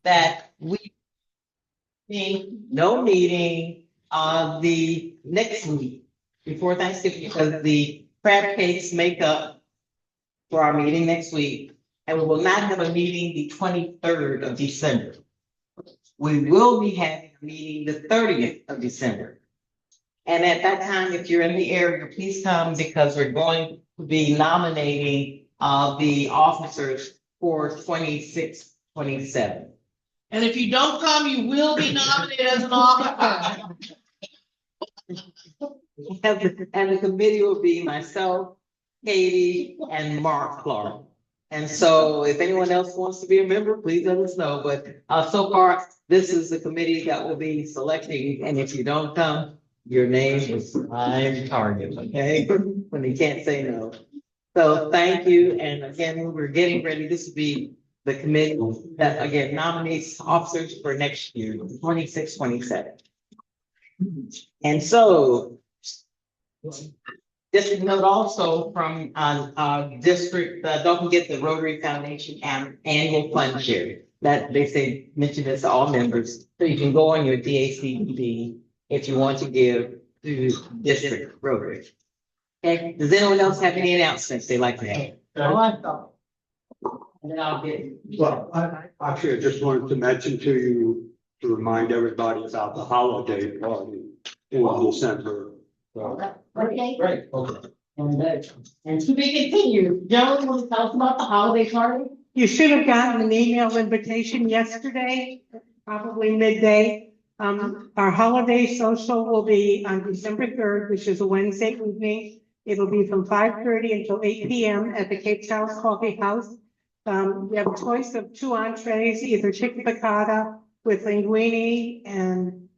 that we need no meeting the next week before Thanksgiving because the crab cakes make up for our meeting next week. And we will not have a meeting the 23rd of December. We will be having a meeting the 30th of December. And at that time, if you're in the area, please come because we're going to be nominating the officers for 26, 27. And if you don't come, you will be nominated as an officer. And the committee will be myself, Katie, and Mark Clark. And so if anyone else wants to be a member, please let us know. But so far, this is the committee that will be selecting. And if you don't come, your name is prime target, okay? When you can't say no. So thank you. And again, we're getting ready. This will be the committee that again nominates officers for next year, 26, 27. And so just a note also from district, don't forget the Rotary Foundation annual fund share that they say mention this to all members. So you can go on your DACD if you want to give to district Rotary. Okay, does anyone else have any announcements they'd like to have? And then I'll get. Well, I just wanted to mention to you, to remind everybody about the holiday party in December. So, Okay. Great, okay. And to be continued, Joan, will you tell us about the holiday party? You should have gotten an email invitation yesterday, probably midday. Our holiday social will be on December 3rd, which is a Wednesday evening. It'll be from 5:30 until 8 p.m. at the Cape Charles Coffee House. We have a choice of 2 entrees, either chicken piccata with linguine and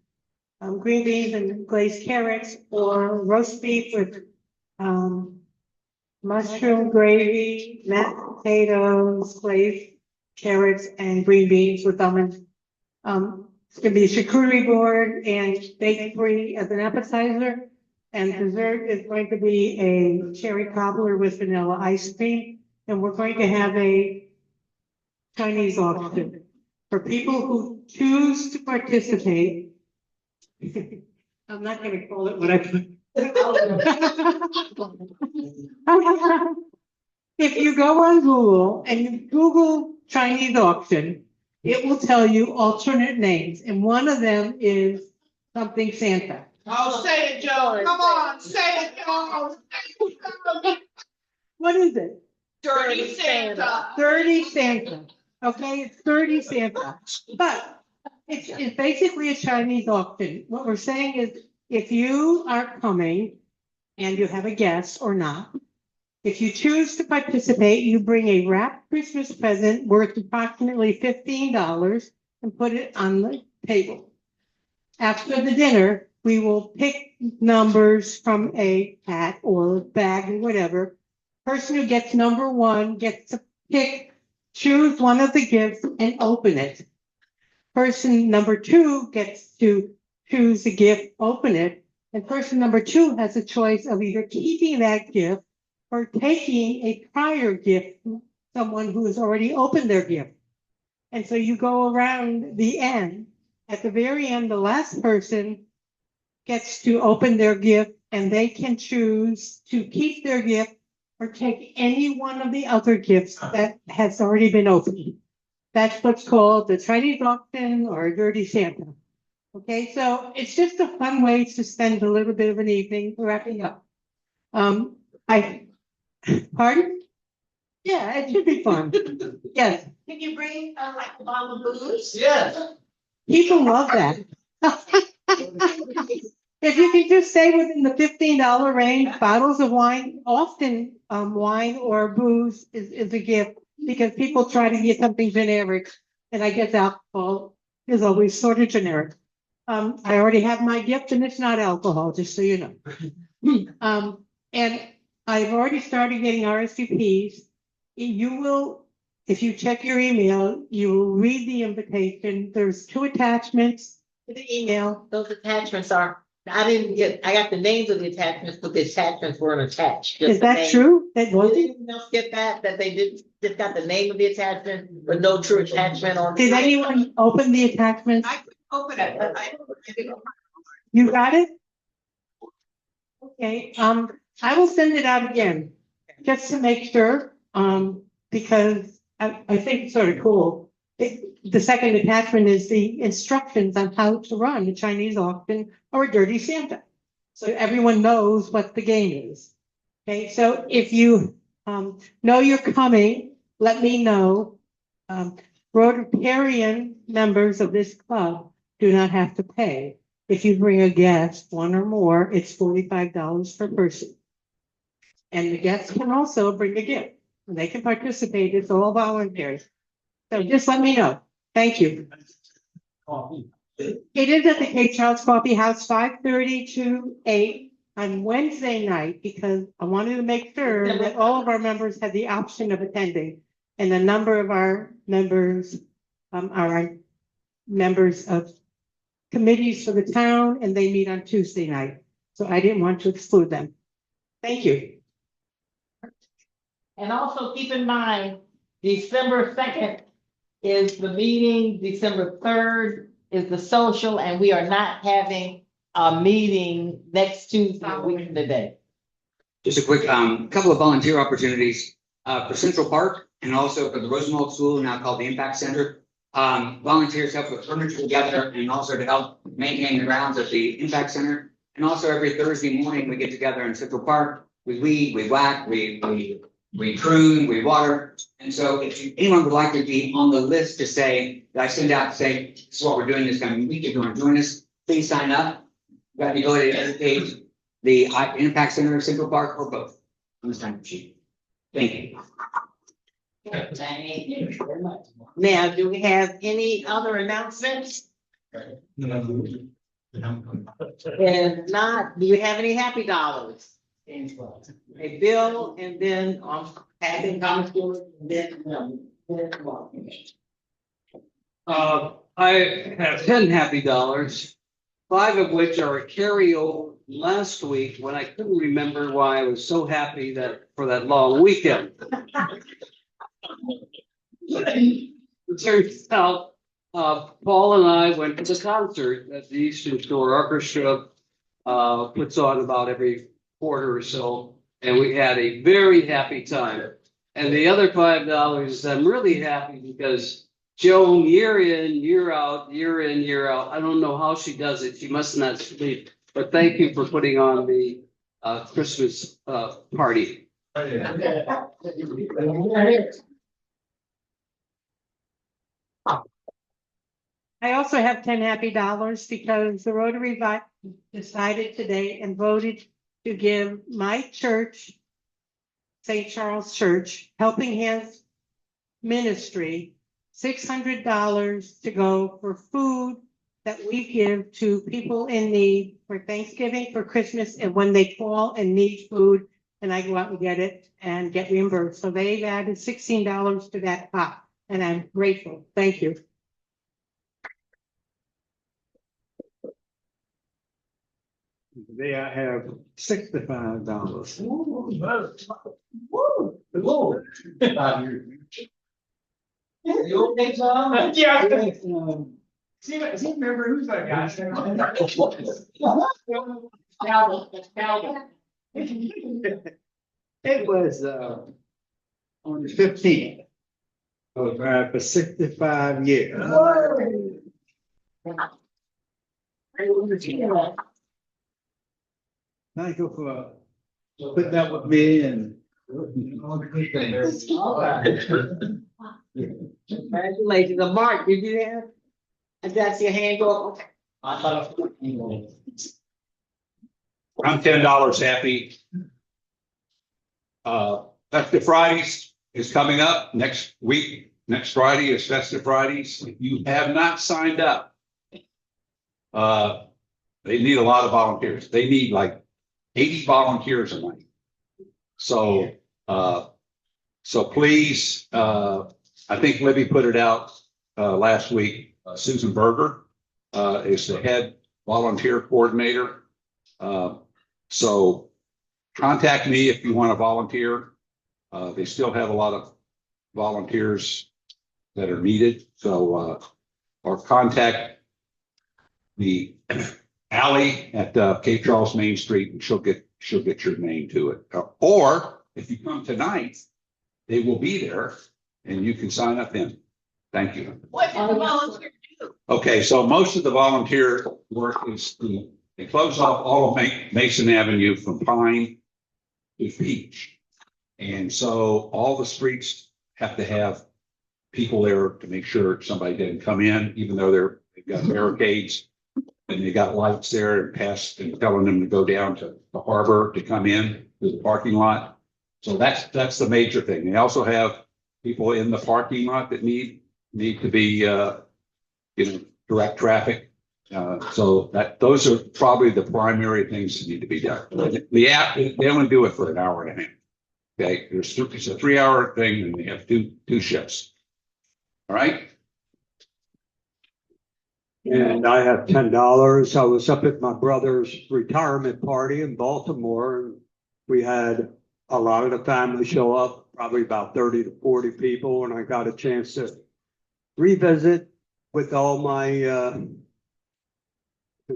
green beans and glazed carrots, or roast beef with mushroom gravy, mashed potatoes, glazed carrots, and green beans with almonds. It's gonna be a charcuterie board and bakery as an appetizer. And dessert is going to be a cherry cobbler with vanilla ice cream. And we're going to have a Chinese auction for people who choose to participate. I'm not going to call it what I put. If you go on Google and you Google Chinese auction, it will tell you alternate names. And one of them is something Santa. Oh, say it, Joe. Come on, say it, Joe. What is it? Dirty Santa. Dirty Santa. Okay, it's Dirty Santa. But it's basically a Chinese auction. What we're saying is if you are coming and you have a guest or not, if you choose to participate, you bring a wrapped Christmas present worth approximately $15 and put it on the table. After the dinner, we will pick numbers from a hat or bag or whatever. Person who gets number 1 gets to choose one of the gifts and open it. Person number 2 gets to choose the gift, open it, and person number 2 has a choice of either keeping that gift or taking a prior gift from someone who has already opened their gift. And so you go around the end. At the very end, the last person gets to open their gift and they can choose to keep their gift or take any one of the other gifts that has already been opened. That's what's called the Chinese auction or Dirty Santa. Okay, so it's just a fun way to spend a little bit of an evening wrapping up. Pardon? Yeah, it should be fun. Yes. Can you bring like a bottle of booze? Yes. People love that. If you can just stay within the $15 range, bottles of wine, often wine or booze is a gift because people try to get something generic. And I guess alcohol is always sort of generic. I already have my gift and it's not alcohol, just so you know. And I've already started getting RSVPs. You will, if you check your email, you will read the invitation. There's 2 attachments to the email. Those attachments are I got the names of the attachments, but the attachments weren't attached. just Is the that name. true? That Did wasn't? anyone else get that they just got the name of the attachment, but no true attachment on? Did anyone open the attachments? I couldn't open it, but I. You got it? Okay, I will send it out again, just to make sure, because I think it's sort of cool. The second attachment is the instructions on how to run a Chinese auction or a dirty Santa. So everyone knows what the game is. Okay, so if you, know you're coming, let me know. Rotarian members of this club do not have to pay. If you bring a guest, one or more, it's $45 per person. And the guests can also bring a gift. They can participate. It's all voluntary. So just let me know. Thank you. It is at the Cape Charles Coffee House, 5:30 to 8 on Wednesday night, because I wanted to make sure that all of our members had the option of attending. And a number of our members are members of committees for the town, and they meet on Tuesday night. So I didn't want to exclude them. Thank you. And also keep in mind, December 2nd is the meeting, December 3rd is the social, and we are not having a meeting next Tuesday, a week from today. Just a quick, couple of volunteer opportunities, for Central Park and also for the Rosenwald School, now called the Impact Center. Volunteers help with furniture together and also to help maintain the grounds at the Impact Center. And also every Thursday morning, we get together in Central Park, we weed, we whack, we prune, we water. And so if anyone would like to be on the list to say, that I send out to say, this is what we're doing this coming week, if you want to join us, please sign up. You got the ability to educate the Impact Center of Central Park or both on this time sheet. Thank you. Thank you very much. Now, do we have any other announcements? If not, do we have any happy dollars? A bill and then having comments, and then. I have 10 happy dollars, 5 of which are a carryover last week when I couldn't remember why I was so happy that for that long weekend. It turns out, Paul and I went to the concert that the Eastern Shore Orchestra puts on about every quarter or so, and we had a very happy time. And the other $5, I'm really happy because Joan, year in, year out, I don't know how she does it. She must not sleep. But thank you for putting on the Christmas party. I also have 10 happy dollars because the Rotary decided today and voted to give my church, St. Charles Church, Helping Hands Ministry, $600 to go for food that we give to people in need for Thanksgiving, for Christmas, and when they call and need food, and I go out and get it and get reimbursed. So they've added $16 to that pot, and I'm grateful. Thank you. Today I have $65. You okay, Tom? Yeah. See, remember who's that guy? It was, on the 15th. For 65 years. Thank you for putting up with me and all the good things. Congratulations. Mark, did you have? And that's your hand go up? I'm $10 happy. Festive Fridays is coming up next week. Next Friday is Festive Fridays. If you have not signed up, they need a lot of volunteers. They need like 80 volunteers a night. So, please, I think Libby put it out, last week. Susan Berger, is the head volunteer coordinator. So contact me if you want to volunteer. They still have a lot of volunteers that are needed, so, or contact the Ally at Cape Charles Main Street, and she'll get your name to it. Or if you come tonight, they will be there and you can sign up then. Thank you. What did the volunteer do? Okay, so most of the volunteer work is they close off all of Mason Avenue from Pine to Peach. And so all the streets have to have people there to make sure somebody didn't come in, even though they've got barricades. And they got lights there and past and telling them to go down to the harbor to come in to the parking lot. So that's the major thing. They also have people in the parking lot that need to be, direct traffic. So those are probably the primary things that need to be done. The app, they only do it for an hour and a half. Okay, it's a 3-hour thing and they have two shifts. All right. And I have $10. I was up at my brother's retirement party in Baltimore. And we had a lot of the family show up, probably about 30 to 40 people. And I got a chance to revisit with all my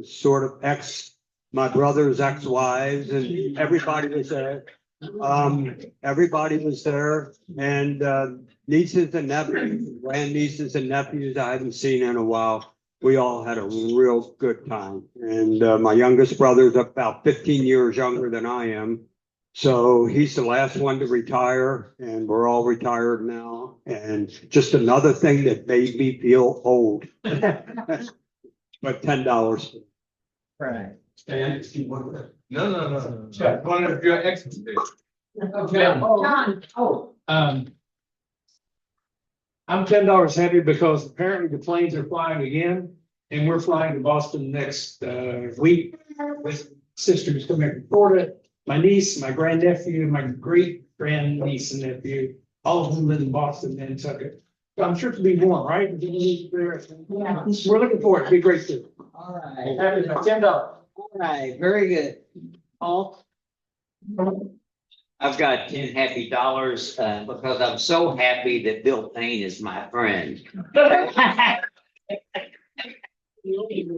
sort of my brother's ex-wives, and everybody was there. Everybody was there, and nieces and nephews, grandnieces and nephews I haven't seen in a while. We all had a real good time. And my youngest brother's about 15 years younger than I am. So he's the last one to retire, and we're all retired now. And just another thing that made me feel old. But $10. Right. No. Check one of your exits. John, I'm $10 happy because apparently the planes are flying again, and we're flying to Boston next week. With sisters coming from Florida, my niece, my grandnephew, my great grandniece and nephew, all of them live in Boston, Nantucket. So I'm sure it'll be warm, right? Yeah. We're looking forward. It'll be great too. all right, Happy $10. all right, very good. Paul? I've got 10 happy dollars, because I'm so happy that Bill Payne is my friend. He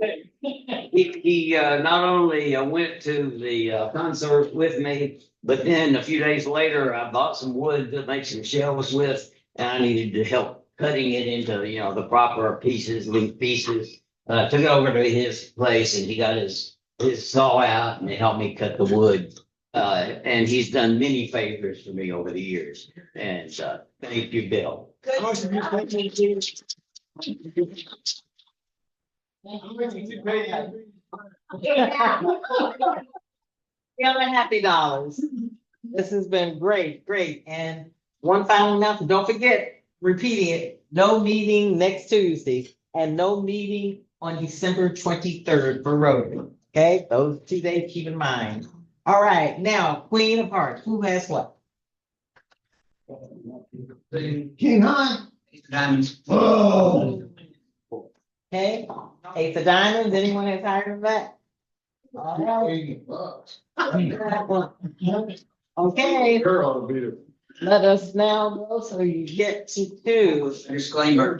not only went to the concert with me, but then a few days later, I bought some wood to make some shelves with, and I needed to help cutting it into, the proper pieces, length pieces. Took it over to his place and he got his saw out and he helped me cut the wood. And he's done many favors for me over the years. And thank you, Bill. $1,150. This has been great. And one final announcement, don't forget, repeating it, no meeting next Tuesday and no meeting on December 23rd for Rotary. Okay, those 2 days, keep in mind. All right, now, Queen of Hearts, who has what? King on. Oh. Okay, Ace of Diamonds, anyone has higher than that? Okay, let us now go so you get to two. Disclaimer.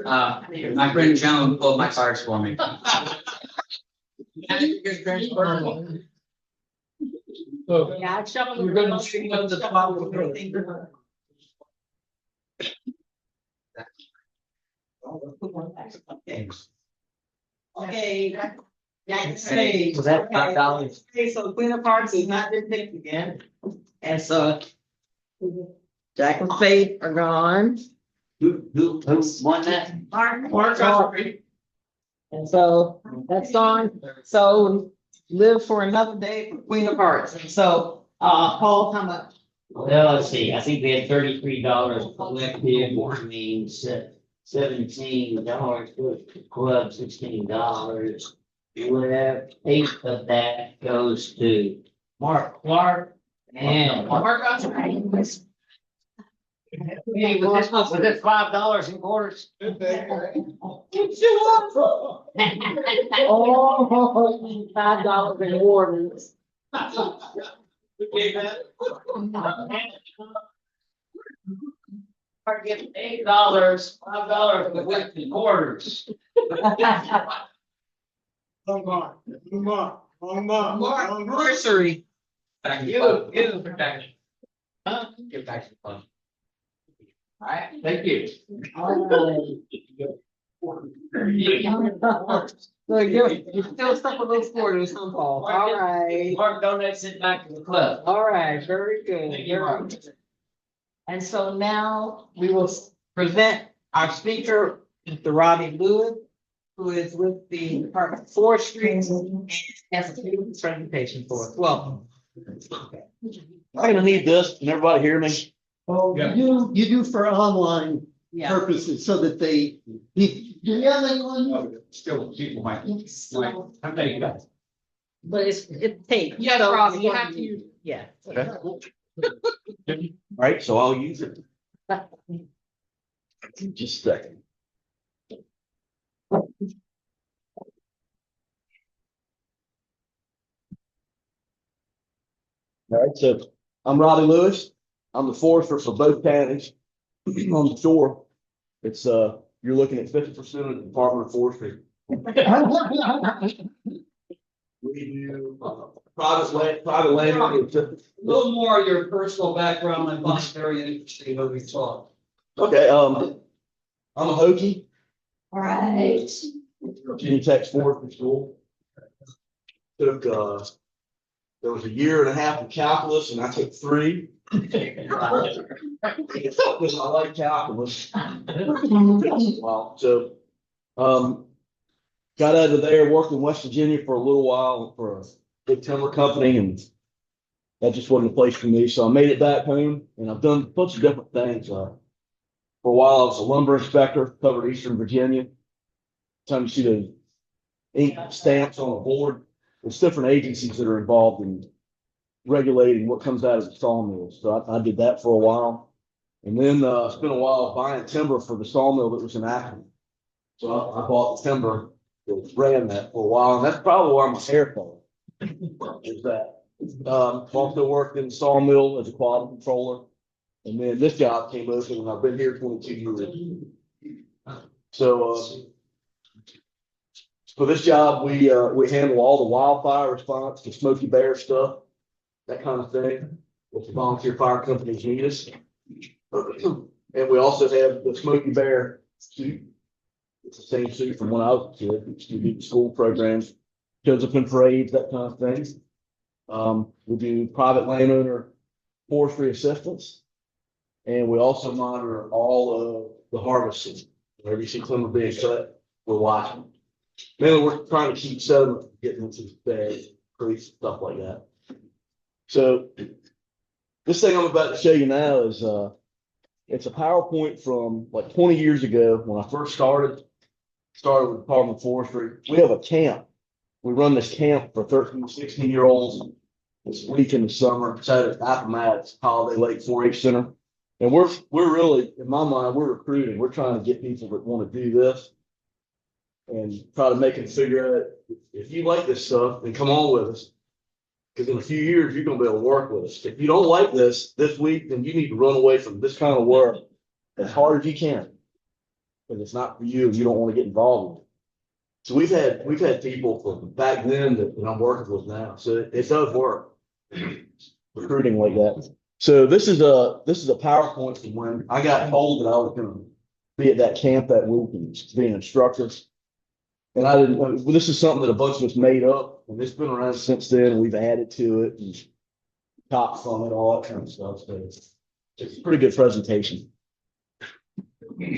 My friend Joan pulled my cards for me. Yeah, I shuffled. You're gonna see on the top of Okay. Jack of Spades. Was that $5? Okay, so the Queen of Hearts is not been picked again. And so Jack of Spades are gone. Who won that? And so that's gone. So live for another day for Queen of Hearts. And so, Paul, how much? Well, let's see, I think we had $33 collective, which means $17 goes to club, $16. Where 8 of that goes to Mark Clark and Mark. Hey, was this $5 in quarters? Oh, $5 in orders. Are getting $8, $5 for the week in quarters. Mark, grocery. Protection. Huh? Get back to the fun. All right, thank you. Look, you're still stuck with those quarters, huh, Paul? All right. Mark donates it back to the club. All right, very good. Thank you, Mark. And so now we will present our speaker, Mr. Robbie Lewis, who is with the Department of Forestry and has a beautiful presentation for us. Welcome. I'm gonna need this. Can everybody hear me? Oh, Yeah. You do for online Yeah. purposes so that they, do you have anyone? Still, people might, I'm taking that. But it's tape. Yes, So Robbie, you it's have gonna to be- use. Yeah. All right, so I'll use it. Just a second. All right, so I'm Robbie Lewis. I'm the forester for both counties on the shore. It's, you're looking at 50% of the Department of Forestry. We do, private land. A little more of your personal background. I find it very interesting when we talk. Okay, I'm a Hokie. All right. Virginia Tech Forestry School. Took, there was a year and a half of calculus and I took 3. Because I like calculus. Wow, so, got out of there, worked in West Virginia for a little while for a big timber company, and that just wasn't a place for me. So I made it back home, and I've done a bunch of different things. For a while, I was a lumber inspector, covered Eastern Virginia. Time you see the ink stamps on the board, there's different agencies that are involved in regulating what comes out of the sawmills. So I did that for a while. And then spent a while buying timber for the sawmill that was in Akron. So I bought the timber that ran that for a while, and that's probably why my hair fell. Is that. Also worked in the sawmill as a quality controller. And then this job came open and I've been here 22 years. So, for this job, we handle all the wildfire response, the Smoky Bear stuff, that kind of thing. If the volunteer fire companies need us. And we also have the Smoky Bear suit. It's the same suit from when I was a kid. It's the school programs, Joseph and parades, that kind of thing. We do private landowner forestry assistance. And we also monitor all of the harvest season. Whenever you see timber being cut, we're watching. Mainly we're trying to keep sediment from getting into the bed, creeks, stuff like that. So this thing I'm about to show you now is it's a PowerPoint from like 20 years ago when I first started with the Department of Forestry. We have a camp. We run this camp for 13, 16-year-olds. This week in the summer, Saturday, Appomattox, Holiday Lake 4-H Center. And we're really, in my mind, we're recruiting. We're trying to get people that want to do this and try to make them figure out if you like this stuff, then come on with us. Because in a few years, you're going to be able to work with us. If you don't like this week, then you need to run away from this kind of work as hard as you can. Because it's not for you and you don't want to get involved in it. So we've had people from back then that I'm working with now. So it does work. Recruiting like that. So this is a PowerPoint from when I got told that I was going to be at that camp that week and be an instructor. And I didn't know, this is something that a bunch of us made up, and it's been around since then, and we've added to it and talked from it, all that kind of stuff. So it's a pretty good presentation.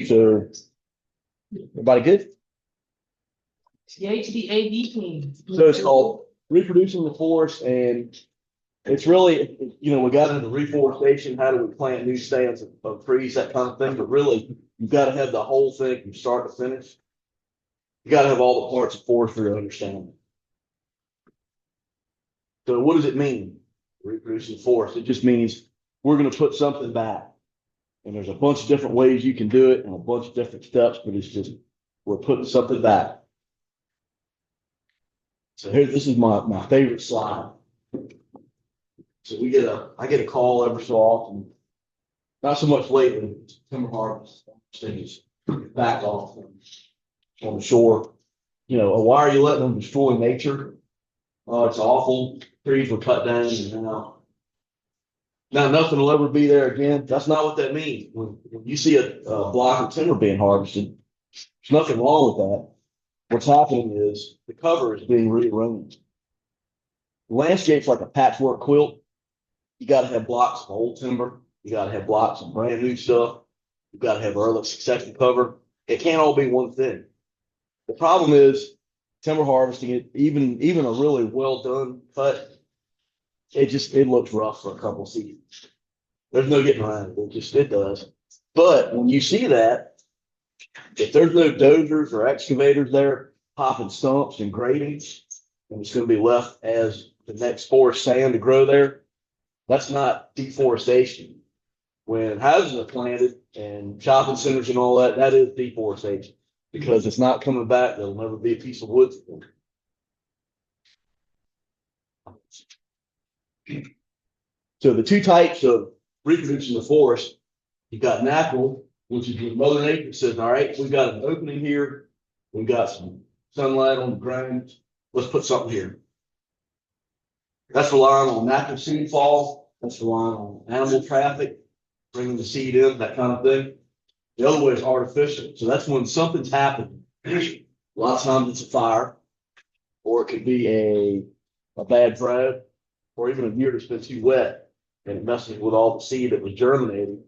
So everybody good? The HDAV team. So it's called Reproducing the Forest, and it's really, we got into reforestation, how do we plant new stands of trees, that kind of thing, but really, you've got to have the whole thing from start to finish. You got to have all the parts of forestry to understand. So what does it mean, reproducing forest? It just means we're going to put something back. And there's a bunch of different ways you can do it and a bunch of different steps, but it's just, we're putting something back. So here, this is my favorite slide. So I get a call every so often, not so much lately, timber harvest, things back off on the shore. You know, why are you letting them destroy nature? Oh, it's awful. Trees were cut down and now nothing will ever be there again. That's not what that means. When you see a block of timber being harvested, there's nothing wrong with that. What's happening is the cover is being rearranged. The landscape's like a patchwork quilt. You got to have blocks of old timber. You got to have blocks of brand new stuff. You got to have early succession cover. It can't all be one thing. The problem is timber harvesting it, even a really well done cut, it looks rough for a couple of seasons. There's no getting around it. It does. But when you see that, if there's no dozers or excavators there popping stumps and grading, and it's going to be left as the next forest stand to grow there, that's not deforestation. When houses are planted and shopping centers and all that, that is deforestation because it's not coming back. There'll never be a piece of wood. So the two types of reproducing the forest, you've got natural, which is when Mother Nature says, all right, we've got an opening here. We've got some sunlight on the ground. Let's put something here. That's relying on natural seed fall. That's relying on animal traffic, bringing the seed in, that kind of thing. The other way is artificial. So that's when something's happened. A lot of times it's a fire, or it could be a bad drought, or even a year that's been too wet, and it messes with all the seed that was germinating,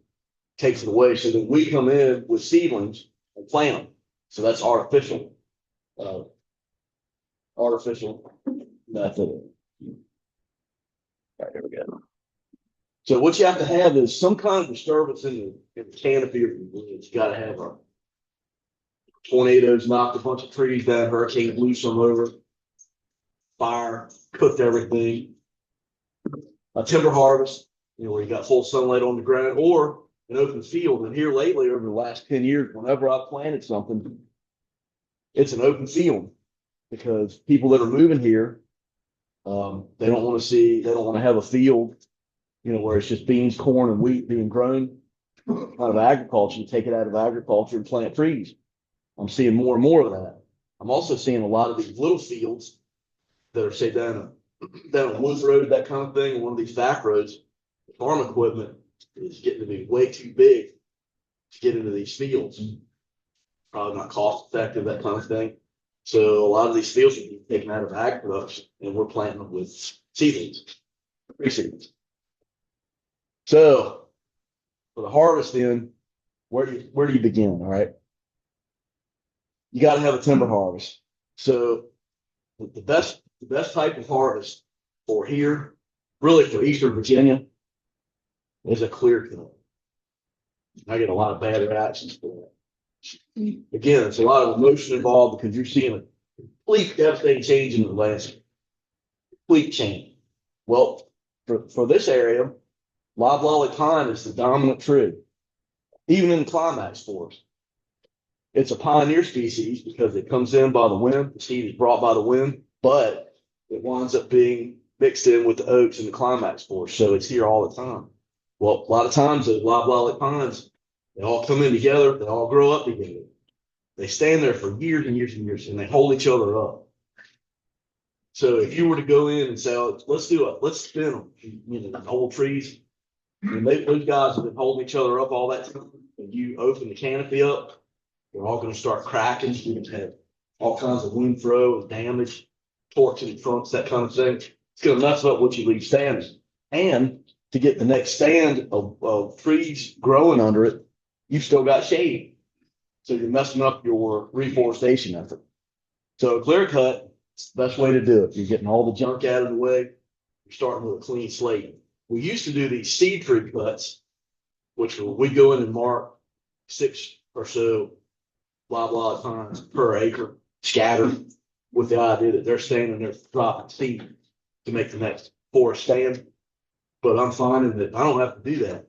takes it away. So then we come in with seedlings and plant them. So that's artificial method. All right, here we go. So what you have to have is some kind of disturbance in the canopy of the woods. You got to have tornadoes knocked a bunch of trees down, hurricane blew some over, fire cooked everything. A timber harvest, where you got full sunlight on the ground, or an open field. And here lately, over the last 10 years, whenever I've planted something, it's an open field because people that are moving here, they don't want to have a field, where it's just beans, corn, and wheat being grown out of agriculture. You take it out of agriculture and plant trees. I'm seeing more and more of that. I'm also seeing a lot of these little fields that are, say, down Woods Road, that kind of thing, and one of these back roads. The farm equipment is getting to be way too big to get into these fields. Probably not cost effective, that kind of thing. So a lot of these fields are being taken out of ag production, and we're planting them with seedlings, pre-seedlings. So for the harvest, then, where do you begin? All right, you got to have a timber harvest. So the best type of harvest for here, really for Eastern Virginia, is a clear cut. I get a lot of bad reactions for that. Again, it's a lot of emotion involved because you're seeing a complete devastating change in the landscape. Complete change. Well, for this area, loblolly pine is the dominant tree, even in the climax forest. It's a pioneer species because it comes in by the wind. The seed is brought by the wind, but it winds up being mixed in with the oaks and the climax forest. So it's here all the time. Well, a lot of times those loblolly pines, they all come in together. They all grow up together. They stand there for years and years and years, and they hold each other up. So if you were to go in and say, oh, let's spin them, the whole trees, and those guys have been holding each other up all that time, and you open the canopy up, they're all going to start cracking. You're going to have all kinds of wind throw and damage, torching the trunks, that kind of thing. It's going to mess up what you leave standing. And to get the next stand of trees growing under it, you've still got shade. So you're messing up your reforestation effort. So a clear cut is the best way to do it. You're getting all the junk out of the way. You're starting with a clean slate. We used to do these seed tree cuts, which we go in and mark 6 or so loblolly pines per acre, scattered, with the idea that they're standing there dropping seed to make the next forest stand. But I'm finding that I don't have to do that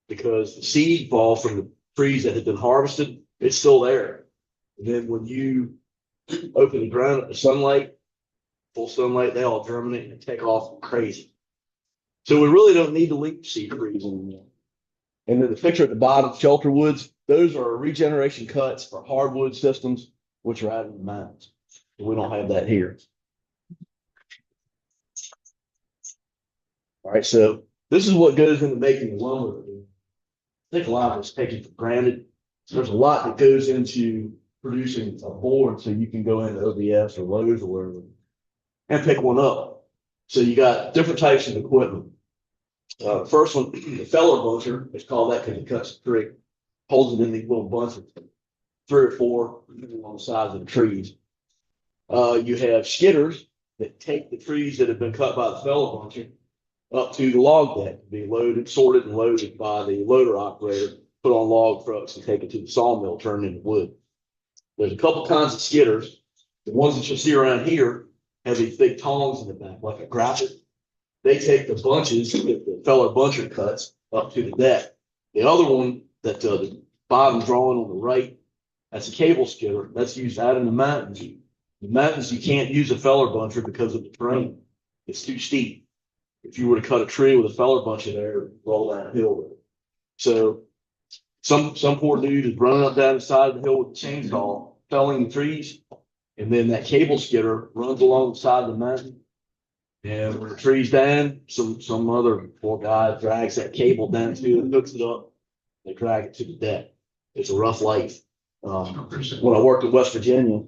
because the seed fall from the trees that had been harvested, it's still there. And then when you open the ground up to sunlight, full sunlight, they all germinate and take off crazy. So we really don't need to leaf seed trees anymore. And then the picture at the bottom, shelter woods, those are regeneration cuts for hardwood systems, which are out in the mountains. We don't have that here. All right, so this is what goes into making lumber. I think a lot of it's taken for granted. There's a lot that goes into producing a board so you can go into OBS or Lowe's or wherever and pick one up. So you got different types of equipment. First one, the feller buncher, it's called that because it cuts the tree, holds it in these little bunches, 3 or 4 on the sides of the trees. You have skidders that take the trees that have been cut by the feller buncher up to the log deck to be loaded, sorted and loaded by the loader operator, put on log trucks and take it to the sawmill, turned into wood. There's a couple kinds of skidders. The ones that you'll see around here have these big tongs in the back, like a graphic. They take the bunches that the feller buncher cuts up to the deck. The other one that the bottom drawing on the right, that's a cable skidder. That's used out in the mountains. The mountains, you can't use a feller buncher because of the terrain. It's too steep. If you were to cut a tree with a feller buncher there, it'd roll down a hill with it. So some poor dude is running up down the side of the hill with a chainsaw, felling the trees, and then that cable skidder runs along the side of the mountain. And when the tree's down, some other poor guy drags that cable down to it, hooks it up, they drag it to the deck. It's a rough life. When I worked in West Virginia,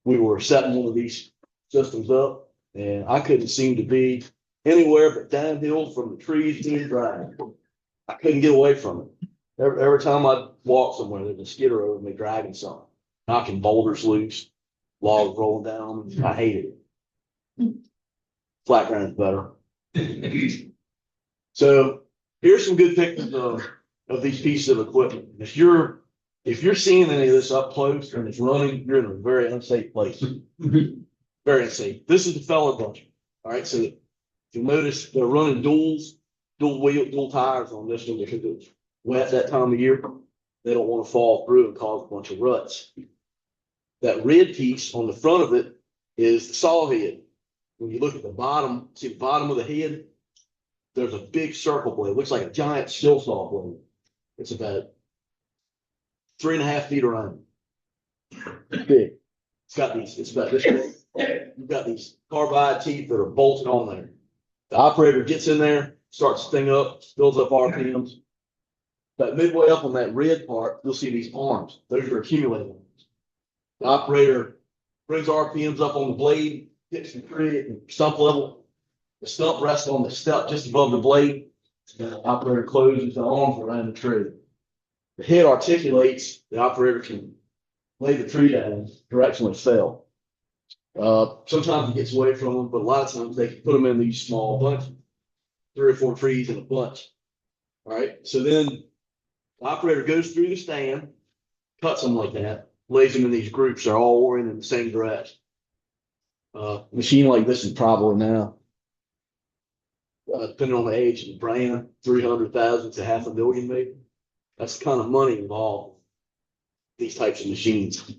we were setting one of these systems up, and I couldn't seem to be anywhere but downhill from the trees being dragged. I couldn't get away from it. Every time I walk somewhere, there's a skidder over me dragging something, knocking boulders loose, logs rolling down. I hated it. Flat ground's better. So here's some good pictures of these pieces of equipment. If you're seeing any of this up close and it's running, you're in a very unsafe place. Very unsafe. This is the feller buncher. All right, so you'll notice they're running dual tires on this one because it's wet that time of year. They don't want to fall through and cause a bunch of ruts. That red piece on the front of it is the saw head. When you look at the bottom, see the bottom of the head, there's a big circle blade. It looks like a giant steel saw blade. It's about 3.5 feet around. It's big. It's about this big. You've got these carbide teeth that are bolted on there. The operator gets in there, starts the thing up, builds up RPMs. But midway up on that red part, you'll see these arms. Those are accumulating arms. The operator brings RPMs up on the blade, hits the tree at stump level. The stump rests on the step just above the blade. The operator closes the arms around the tree. The head articulates, the operator can lay the tree down, directionally fell. Sometimes he gets away from them, but a lot of times they can put them in these small bunches, 3 or 4 trees in a bunch. All right, so then the operator goes through the stand, cuts them like that, lays them in these groups. They're all oriented in the same direction. Machine like this is probably now, depending on the age and the brand, 300,000 to $500,000 maybe. That's the kind of money involved in these types of machines.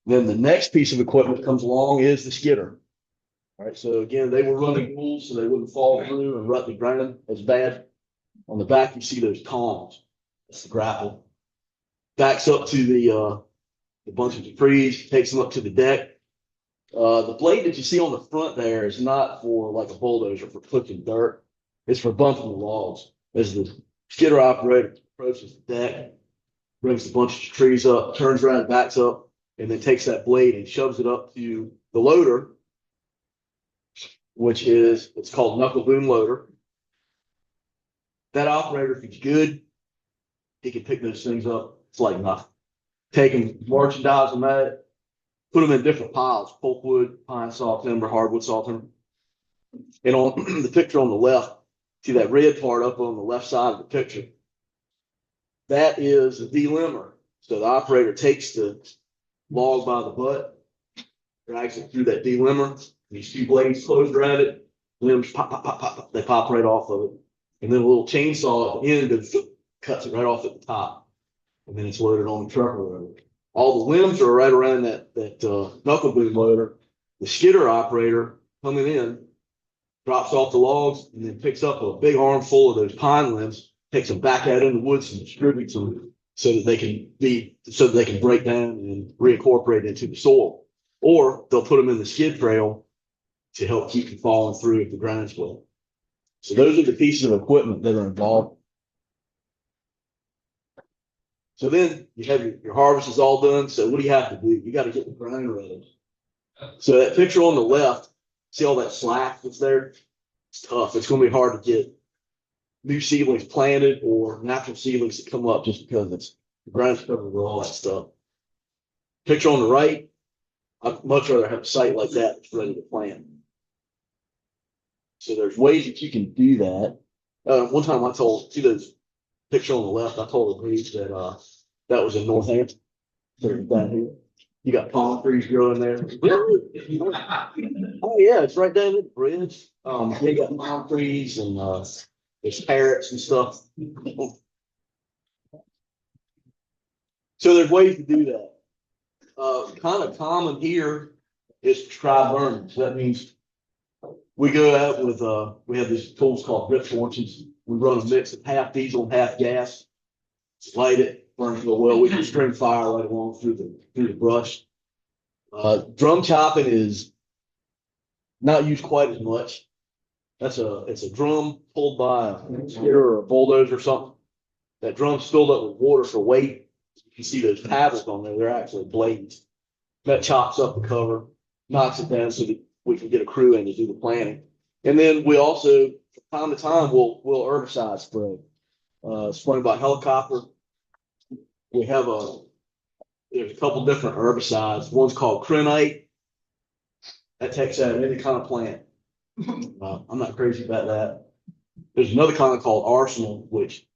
Then the next piece of equipment that comes along is the skidder. All right, so again, they were running rules so they wouldn't fall through and rut the ground as bad. On the back, you see those tongs. That's the grapple. Backs up to the bunches of trees, takes them up to the deck. The blade that you see on the front there is not for like a bulldozer for clicking dirt. It's for bumping the logs. As the skidder operator approaches the deck, brings the bunch of trees up, turns around, backs up, and then takes that blade and shoves it up to the loader, which is, it's called knuckle boom loader. That operator, if he's good, he can pick those things up. It's like nothing. Take them, merchandise them out, put them in different piles: pulpwood, pine saw timber, hardwood saw timber. And on the picture on the left, see that red part up on the left side of the picture? That is a delimber. So the operator takes the log by the butt, drags it through that delimber. These 2 blades closed around it, limbs pop, pop, pop, pop, they pop right off of it. And then a little chainsaw at the end goes, cuts it right off at the top. And then it's loaded on the truck or whatever. All the limbs are right around that knuckle boom loader. The skidder operator coming in, drops off the logs, and then picks up a big armful of those pine limbs, takes them back out in the woods and distributes them so that they can break down and reincorporate into the soil. Or they'll put them in the skid trail to help keep them falling through if the ground's wet. So those are the pieces of equipment that are involved. So then you have your harvest is all done. So what do you have to do? You got to get the ground ready. So that picture on the left, see all that slack that's there? It's tough. It's going to be hard to get new seedlings planted or natural seedlings that come up just because it's the ground's covered with all that stuff. Picture on the right, I'd much rather have a site like that that's ready to plant. So there's ways that you can do that. One time I told, see those picture on the left, I told the breeze that that was in Northampton. Down here. You got palm trees growing there. Oh yeah, it's right down at the bridge. They got palm trees and there's parrots and stuff. So there's ways to do that. Kind of common here is to try burning. So that means we go out with we have these tools called grip torches. We run a mix of half diesel and half gas, light it, burns real well. We can string fire right along through the brush. Drum chopping is not used quite as much. It's a drum pulled by a skidder or a bulldozer or something. That drum's filled up with water for weight. You can see those paddles on there. They're actually blades. That chops up the cover, knocks it down so that we can get a crew in to do the planting. And then we also, from time to time, we'll herbicide spray. Spraying by helicopter. We have there's a couple different herbicides. One's called crenite. That takes out any kind of plant. I'm not crazy about that. There's another kind called arsenal, which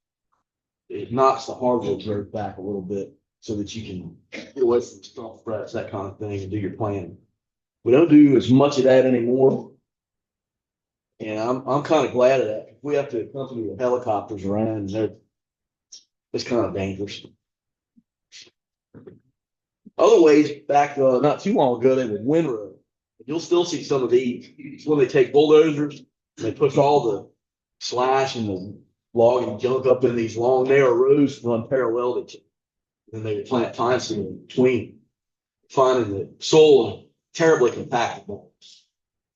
it knocks the hardwood dirt back a little bit so that you can get away from stump frets, that kind of thing, and do your planting. We don't do as much of that anymore. And I'm kind of glad of that. We have to accompany the helicopters around, and it's kind of dangerous. Other ways, back not too long ago, they would windrow. You'll still see some of these. It's when they take bulldozers, and they push all the slash and the log and junk up in these long, narrow rows run parallel to each other. Then they would plant pine seed in between, finding the soil terribly compactable.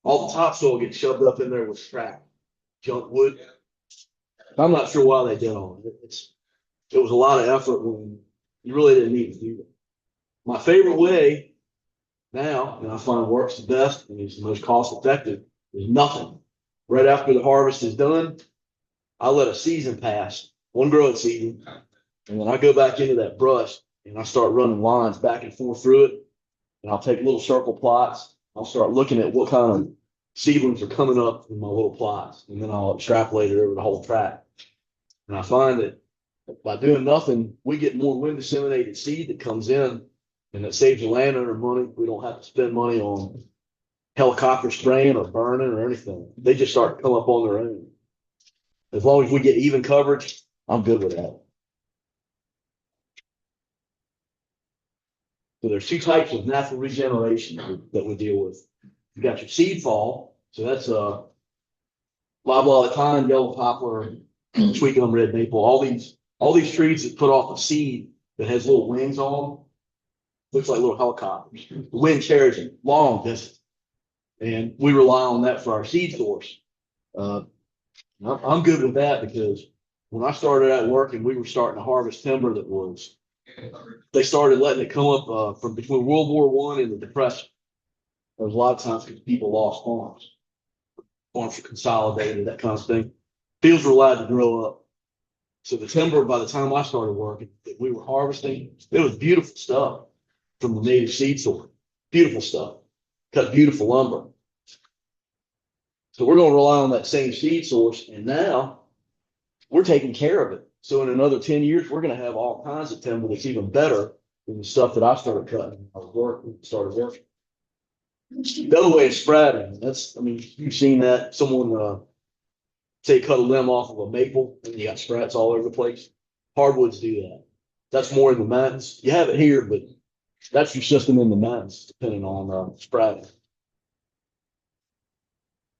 All the topsoil gets shoved up in there with scrap, junk wood. I'm not sure why they did all it. It was a lot of effort when you really didn't need to do that. My favorite way now, and I find works the best and is the most cost effective, is nothing. Right after the harvest is done, I let a season pass, one growing season, and then I go back into that brush and I start running lines back and forth through it. And I'll take little circle plots. I'll start looking at what kind of seedlings are coming up in my little plots, and then I'll extrapolate it over the whole tract. And I find that by doing nothing, we get more wind disseminated seed that comes in, and that saves the landowner money. We don't have to spend money on helicopter spraying or burning or anything. They just start to come up on their own. As long as we get even coverage, I'm good with that. So there's two types of natural regeneration that we deal with. You got your seed fall, so that's live pine, yellow poplar, sweet gum, red maple. All these trees that put off a seed that has little wings on them, looks like little helicopters. The wind carries them long distance, and we rely on that for our seed source. I'm good with that because when I started out working, we were starting to harvest timber they started letting it come up from between World War I and the Depression. There was a lot of times because people lost farms. Farms were consolidated, that kind of thing. Fields were allowed to grow up. So the timber, by the time I started working, that we were harvesting, it was beautiful stuff from the native seed source. Beautiful stuff. Cut beautiful lumber. So we're going to rely on that same seed source, and now we're taking care of it. So in another 10 years, we're going to have all kinds of timber that's even better than the stuff that I started cutting when I started working. The other way is spreading. You've seen that. Someone, say, cut a limb off of a maple and you got sprats all over the place. Hardwoods do that. That's more in the mountains. You have it here, but that's your system in the mountains, depending on spreading.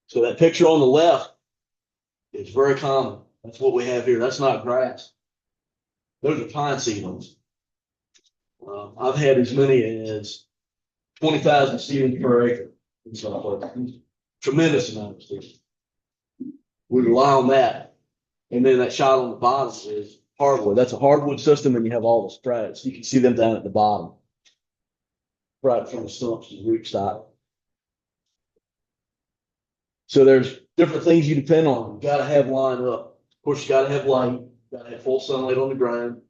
So that picture on the left is very common. That's what we have here. That's not grass. Those are pine seedlings. I've had as many as 20,000 seedlings per acre in some places. Tremendous amount of seedlings. We rely on that. And then that shot on the bottom is hardwood. That's a hardwood system, and you have all the stratas. You can see them down at the bottom, right from the stumps to the rootstock. So there's different things you depend on. You gotta have line up. Of course, you gotta have light. You gotta have full sunlight on the ground.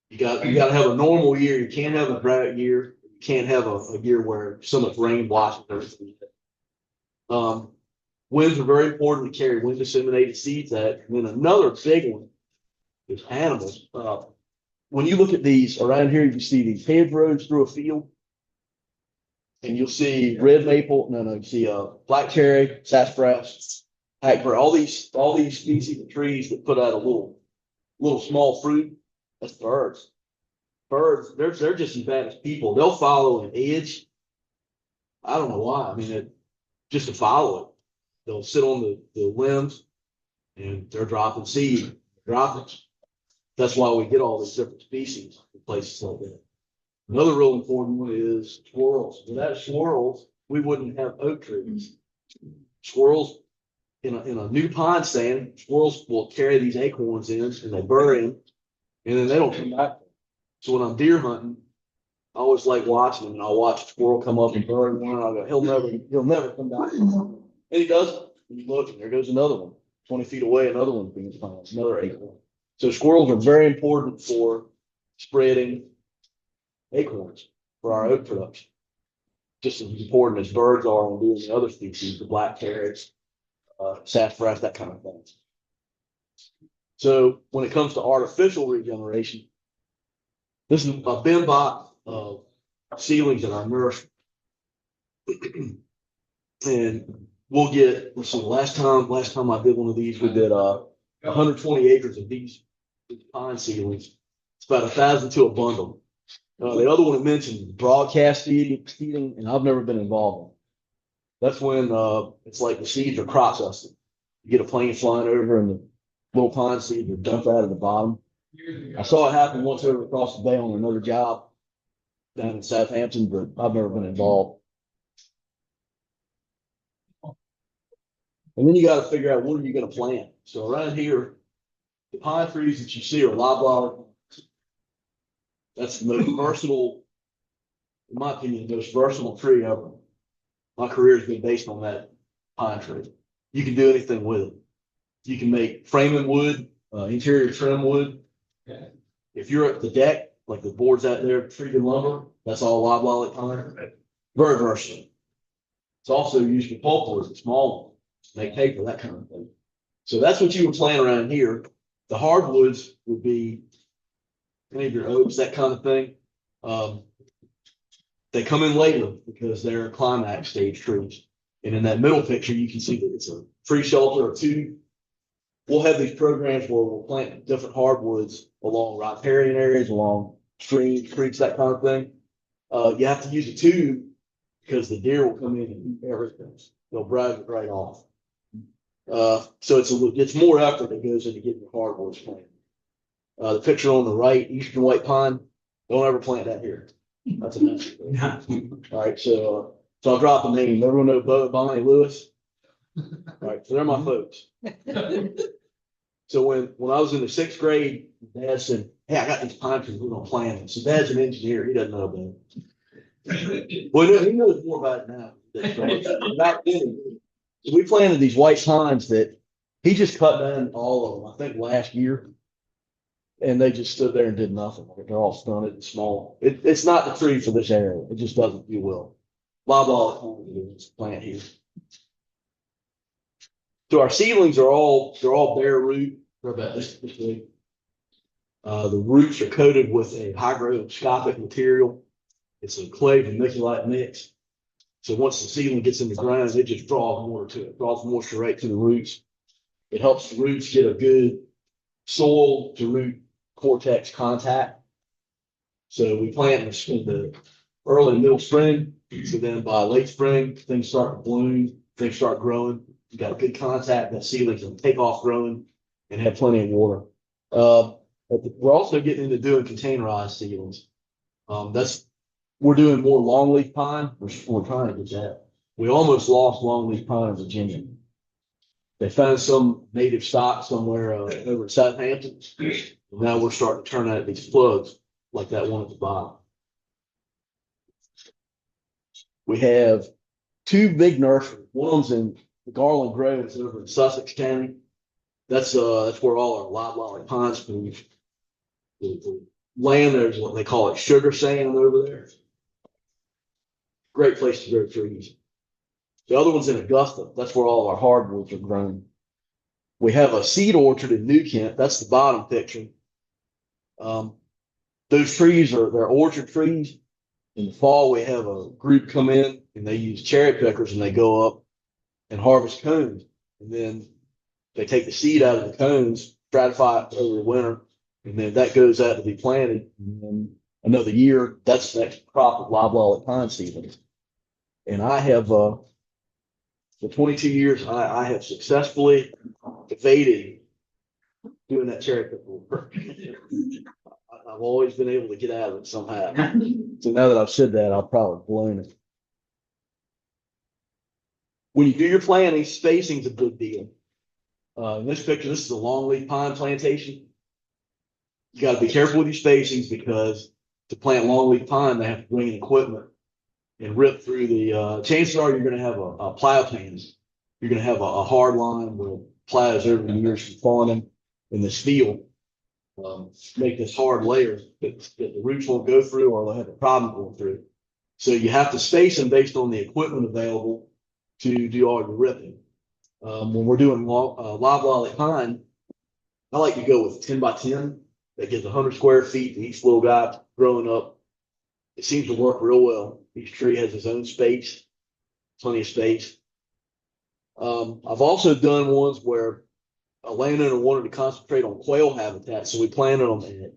You gotta have a normal year. You can't have a drought year. You can't have a year where so much rain washes everything. Winds are very important to carry wind disseminated seeds at. And then another big one is animals. When you look at these around here, you see these paved roads through a field. And you'll see red maple, you see black cherry, sassafras, hackberry, all these species of trees that put out a little small fruit. That's birds. Birds, they're just as bad as people. They'll follow an edge. I don't know why. I mean, just to follow it. They'll sit on the limbs and they're dropping seed, droppings. That's why we get all these different species in places like that. Another real important one is squirrels. Without squirrels, we wouldn't have oak trees. Squirrels in a new pine stand, squirrels will carry these acorns in and they bury them, and then they don't come back. So when I'm deer hunting, I always like watching them, and I'll watch a squirrel come up and bury one, and I'll go, he'll never come back. And he doesn't. And you look, and there goes another one. 20 feet away, another one's being found, another acorn. So squirrels are very important for spreading acorns for our oak production. Just as important as birds are on doing the other species, the black carrots, sassafras, that kind of thing. So when it comes to artificial regeneration, this is a bin box of seedlings in our nursery. And we'll get, let's see, last time I did one of these, we did 120 acres of these pine seedlings. It's about 1,000 to a bundle. The other one I mentioned, broadcast feeding, and I've never been involved in. That's when it's like the seeds are processed. You get a plane flying over and the little pine seeds are dumped out of the bottom. I saw it happen once over across the bay on another job down in Southampton, but I've never been involved. And then you got to figure out what are you going to plant. So around here, the pine trees that you see are loblolly. That's the most versatile, in my opinion, the most versatile tree ever. My career has been based on that pine tree. You can do anything with it. You can make framing wood, interior trim wood. Yeah. If you're at the deck, like the boards out there, treated lumber, that's all loblolly pine. Very versatile. It's also used for pulpwood, the small one, make paper, that kind of thing. So that's what you would plant around here. The hardwoods would be any of your oaks, that kind of thing. They come in later because they're climax stage trees. And in that middle picture, you can see that it's a tree shelter or two. We'll have these programs where we'll plant different hardwoods along riparian areas, along streams, creeks, that kind of thing. You have to use a tube because the deer will come in and eat everything. They'll brag it right off. So it's more effort that goes into getting the hardwoods planted. The picture on the right, eastern white pine, don't ever plant that here. That's a mess. All right, so I'll drop the name. Everyone know Bonnie Lewis? All right, so they're my folks. So when I was in the 6th grade, Dad said, "Hey, I got these pine trees, we're gonna plant them." So Dad's an engineer, he doesn't know about it. Well, no, he knows more about it now. Back then, we planted these white pines that he just cut down all of them, I think last year. And they just stood there and did nothing. They're all stunted and small. It's not the tree for this area. It just doesn't do well. Loblolly plant here. So our seedlings they're all bare root. They're about this big. The roots are coated with a hygroscopic material. It's a clay vermiculite mix. So once the seedling gets in the ground, it just draws water to it, draws moisture right to the roots. It helps the roots get a good soil to root cortex contact. So we plant in the early middle spring. So then by late spring, things start to bloom, things start growing. You got good contact, that seedlings can take off growing and have plenty of water. We're also getting into doing containerized seedlings. We're doing more longleaf pine. We're trying to get that. We almost lost longleaf pine in Virginia. They found some native stock somewhere over in Southampton. Now we're starting to turn out these plugs like that one at the bottom. We have two big nurseries. One's in the Garland Groves over in Sussex County. That's where all our loblolly pines move. The land there's what they call it sugar sand over there. Great place to grow trees. The other one's in Augusta. That's where all our hardwoods are grown. We have a seed orchard in New Kent. That's the bottom picture. Those trees they're orchard trees. In the fall, we have a group come in and they use cherry pickers and they go up and harvest cones. And then they take the seed out of the cones, stratify it over the winter, and then that goes out to be planted. And then another year, that's the next crop of loblolly pine seedlings. And I have, for 22 years, I have successfully evaded doing that cherry picker work. I've always been able to get out of it somehow. So now that I've said that, I'll probably blown it. When you do your planting, spacing's a big deal. In this picture, this is a longleaf pine plantation. You got to be careful with your spacings because to plant longleaf pine, they have to bring in equipment and rip through the. Chances are you're going to have a plow pans. You're going to have a hard line where plows over the years from falling in this field. Make this hard layer that the roots won't go through or they'll have a problem going through. So you have to space them based on the equipment available to do all your ripping. When we're doing loblolly pine, I like to go with 10 by 10. That gives 100 square feet to each little guy growing up. It seems to work real well. Each tree has its own space, plenty of space. I've also done ones where a landowner wanted to concentrate on quail habitat, so we planted them at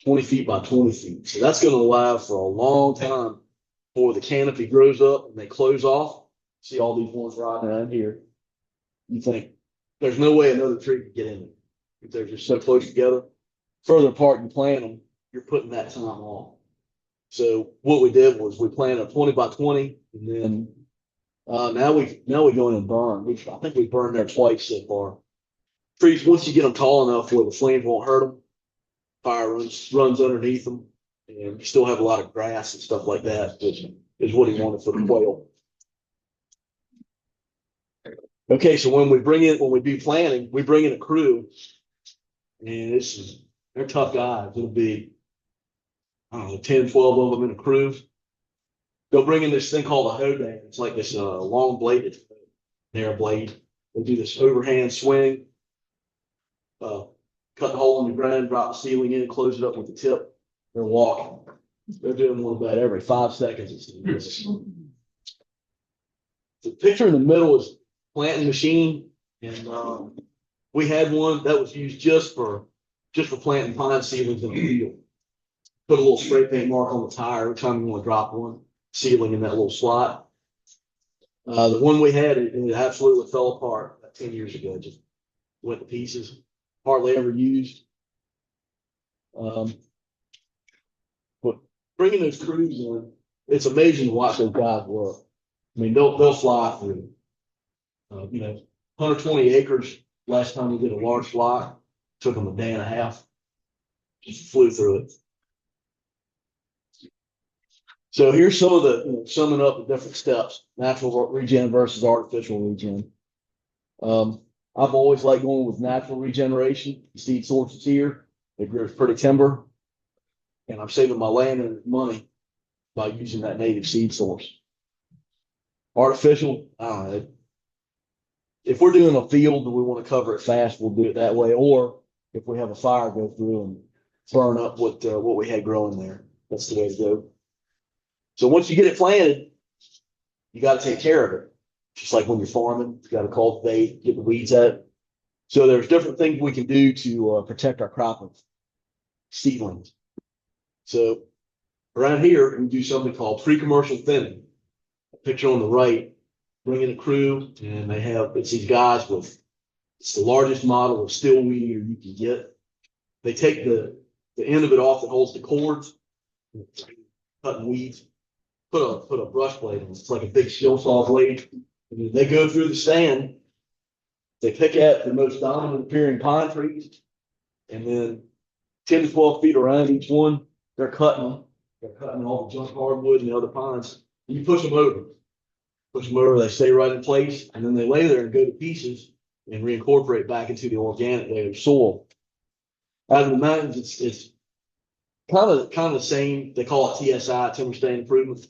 20 feet by 20 feet. So that's going to allow for a long time before the canopy grows up and they close off. See all these ones right around here. You think there's no way another tree could get in them if they're just so close together. Further apart you plant them, you're putting that time off. So what we did was we planted a 20 by 20, and then now we go in and burn. I think we burned there twice so far. Trees, once you get them tall enough where the flames won't hurt them, fire runs underneath them, and you still have a lot of grass and stuff like that, which is what he wanted for the quail. Okay, so when we do planting, we bring in a crew, and they're tough guys. It'll be, I don't know, 10, 12 of them in a crew. They'll bring in this thing called a hoedown. It's like this long bladed, narrow blade. They'll do this overhand swing, cut the hole in the ground, drop the ceiling in, close it up with the tip. They're walking. They're doing one about every 5 seconds. The picture in the middle is planting machine, and we had one that was used just for planting pine seedlings in the field. Put a little spray paint mark on the tire every time you want to drop one seedling in that little slot. The one we had, it absolutely fell apart about 10 years ago. Just went to pieces. Hardly ever used. But bringing those crews in, it's amazing to watch those guys work. I mean, they'll fly through. 120 acres. Last time we did a large flock, took them a day and a half. Just flew through it. So here's some of the summing up the different steps: natural regen versus artificial regen. I've always liked going with natural regeneration. The seed sources here, it grows pretty timber, and I'm saving my land and money by using that native seed source. Artificial, I don't know. If we're doing a field and we want to cover it fast, we'll do it that way. Or if we have a fire go through and burn up what we had growing there, that's the way to go. So once you get it planted, you got to take care of it. Just like when you're farming, you got to cultivate, get the weeds out. So there's different things we can do to protect our crop of seedlings. So around here, we do something called pre-commercial thinning. The picture on the right bring in a crew, and it's these guys it's the largest model of steel weed eater you can get. They take the end of it off that holds the cords, cutting weeds, put a brush blade on it. It's like a big skill saw blade. And then they go through the stand. They pick at the most dominant appearing pine trees, and then 10 to 12 feet around each one, they're cutting them. They're cutting all the junk hardwood and the other pines. And you push them over. They stay right in place, and then they lay there and go to pieces and reincorporate back into the organic layer of soil. Out of the mountains, it's kind of the same. They call it TSI, timber stand improvement.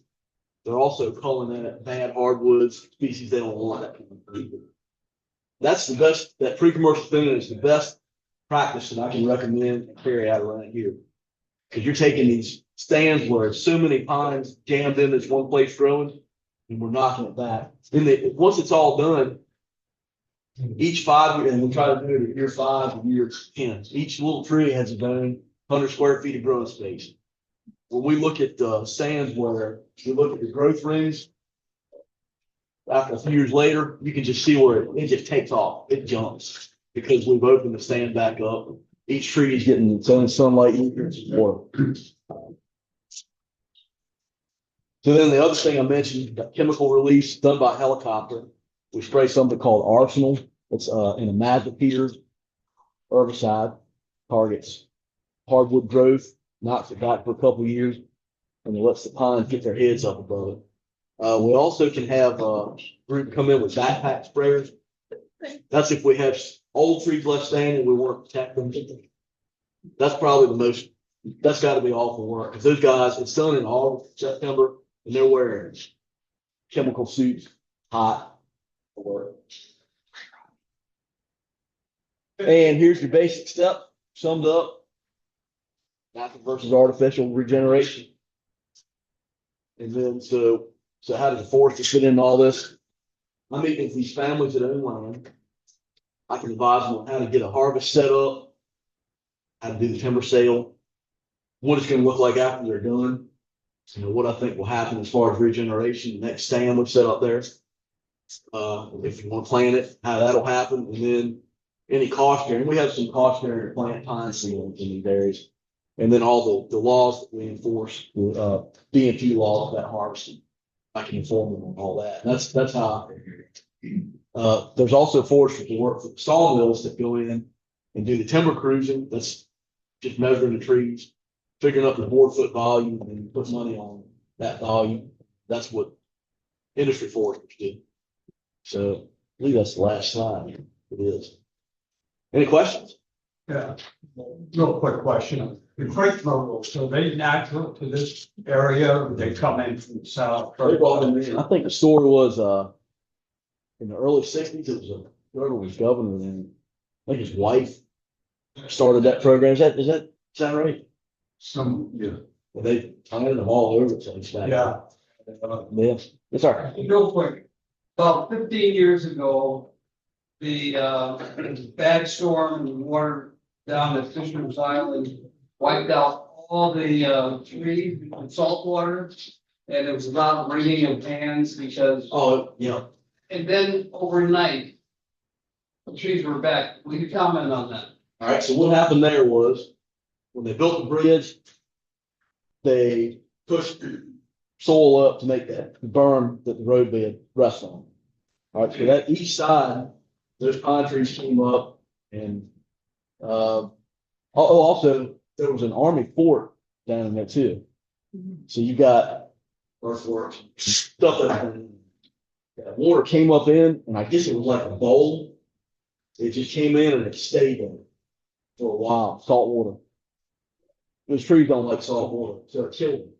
They're also calling that bad hardwoods, species they don't want. That's the best. That pre-commercial thinning is the best practice that I can recommend and carry out around here. Because you're taking these stands where so many pines jammed in this one place growing, and we're knocking it back. Then once it's all done, each 5 year, and we try to do it at year 5 and year 10. Each little tree has its own 100 square feet of growing space. When we look at stands where we look at the growth rings, after a few years later, you can just see where it just takes off. It jumps because we've opened the stand back up. Each tree is getting its own sunlight, nutrients, and water. So then the other thing I mentioned, chemical release done by helicopter. We spray something called Arsenal. It's an imidazopyr herbicide, targets hardwood growth, knocks it back for a couple of years, and it lets the pines get their heads up above it. We also can have a group come in with backpack sprayers. That's if we have old trees left standing, we want to protect them. That's probably that's got to be awful work. Because those guys, it's done in August, September, and they're wearing chemical suits, hot work. And here's your basic step, summed up. Natural versus artificial regeneration. And then, so how does the forester fit into all this? I'm meeting with these families that own land. I can advise them on how to get a harvest set up, how to do the timber sale, what it's going to look like after they're done, what I think will happen as far as regeneration, the next stand we set up there. If you want to plant it, how that'll happen, and then any cost sharing. We have some cost sharing to plant pine seedlings in these areas. And then all the laws that we enforce, DNP laws about harvesting. I can inform them on all that. That's how there's also foresters that work for the sawmills that go in and do the timber cruising. That's just measuring the trees, figuring out the board foot volume, and put money on that volume. That's what industry foresters do. So I believe that's the last slide. It is. Any questions? Yeah, real quick question. The creek myrtles, so they natural to this area, or they come in from the south? I think the story was in the early 60s, it was whoever was governor then, I think his wife started that program. Is that right? Yeah. They planted them all over the place back Yeah. then. Yeah. It's all right. Real quick, about 15 years ago, the bad storm and water down at Fisherman's Island wiped out all the trees and salt water. And it was a lot of wringing of hands because. Oh, yeah. And then overnight, the trees were back. Will you comment on that? All right. So what happened there was when they built the bridge, they pushed soil up to make that berm that the roadbed rests on. All right. So that each side, those pine trees came up, and also there was an army fort down in there too. So you got earthworks, stuff that water came up in, and I guess it was like a bowl. It just came in and it stayed there for a while. Salt water. Those trees don't like salt water, so it killed them.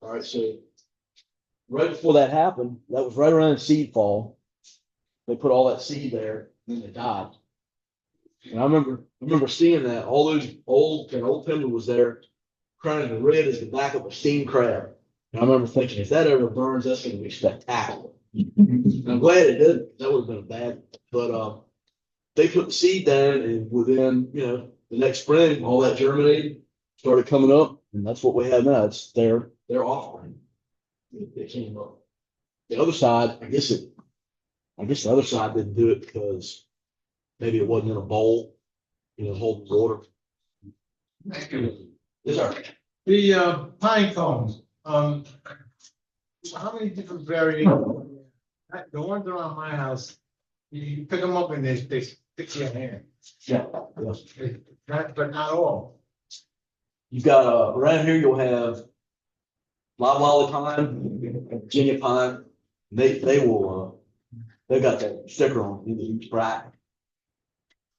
All right, so right before that happened, that was right around seed fall. They put all that seed there, and then they died. And I remember seeing that all those old timber was there, crowning the red as the back of a steam crab. And I remember thinking, if that ever burns, that's going to be spectacular. And I'm glad it didn't. That would have been bad. But they put the seed down, and within the next spring, all that germinated, started coming up, and that's what we have now. It's their offspring. They came up. The other side, I guess I guess the other side didn't do it because maybe it wasn't in a bowl, holding water. Yes, sir. The pine cones, how many different variations? The ones around my house, you pick them up and they stick to your hand. Yeah, yes. But not all. You've got, around here, you'll have loblolly pine, Virginia pine. They will, they got that sticker on each bracket.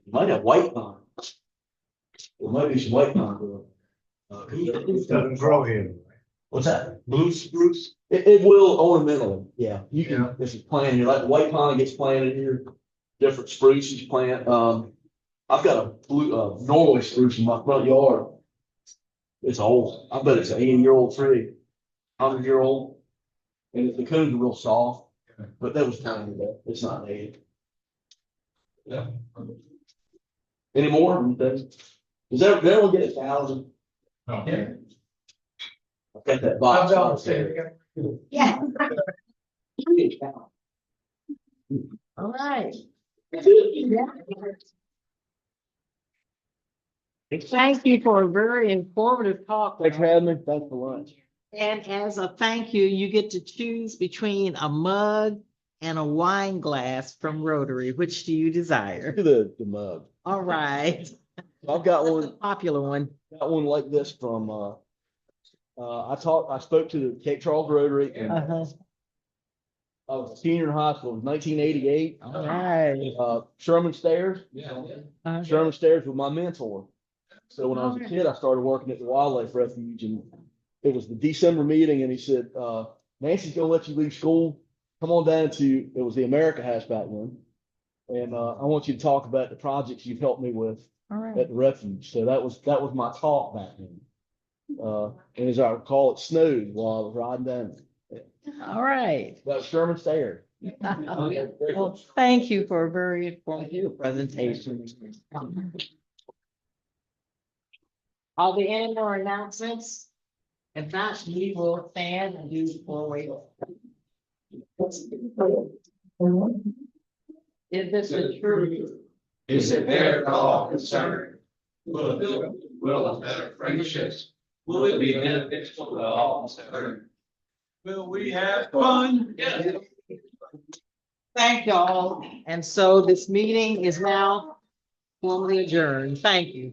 You might have white pine. There might be some white pine. It doesn't grow here. What's that? Blue spruce? It will ornamentally, yeah. You Yeah. can, if you plant, you're like white pine gets planted here, different spruces plant. I've got a blue, Norway spruce in my front yard. It's old. I bet it's an 80-year-old tree, 100-year-old. And the cones are real soft, but that was tiny, but it's not native. Yeah. Any more? Does everyone get 1,000? No. Yeah. I've got that box. Yeah. All right. Thank you for a very informative talk. Thanks for having me. Thanks for lunch. And as a thank you, you get to choose between a mug and a wine glass from Rotary. Which do you desire? The mug. All right. I've got one. Popular one. Got one like this from, I spoke to the Cape Charles Rotary and Uh-huh. I was a senior in high school, it was 1988. All right. Sherman Stairs. Uh-huh. Sherman Stairs was my mentor. So when I was a kid, I started working at the Wildlife Refuge and it was the December meeting and he said, Nancy's gonna let you leave school. Come on down to, it was the America House back then. And, I want you to talk about the projects you've helped me with All right. at the refuge. So that was my talk back then. And as I recall, it snowed while I was riding down. All right. That was Sherman Stairs. Well, thank you for a very informative presentation. Are there any more announcements? If not, we will stand and do four-way. Is this the truth? Is it there at all concerned? Will it better friendships? Will it be beneficial to all concerned? Will we have fun? Yes. Thank y'all. And so this meeting is now formally adjourned. Thank you.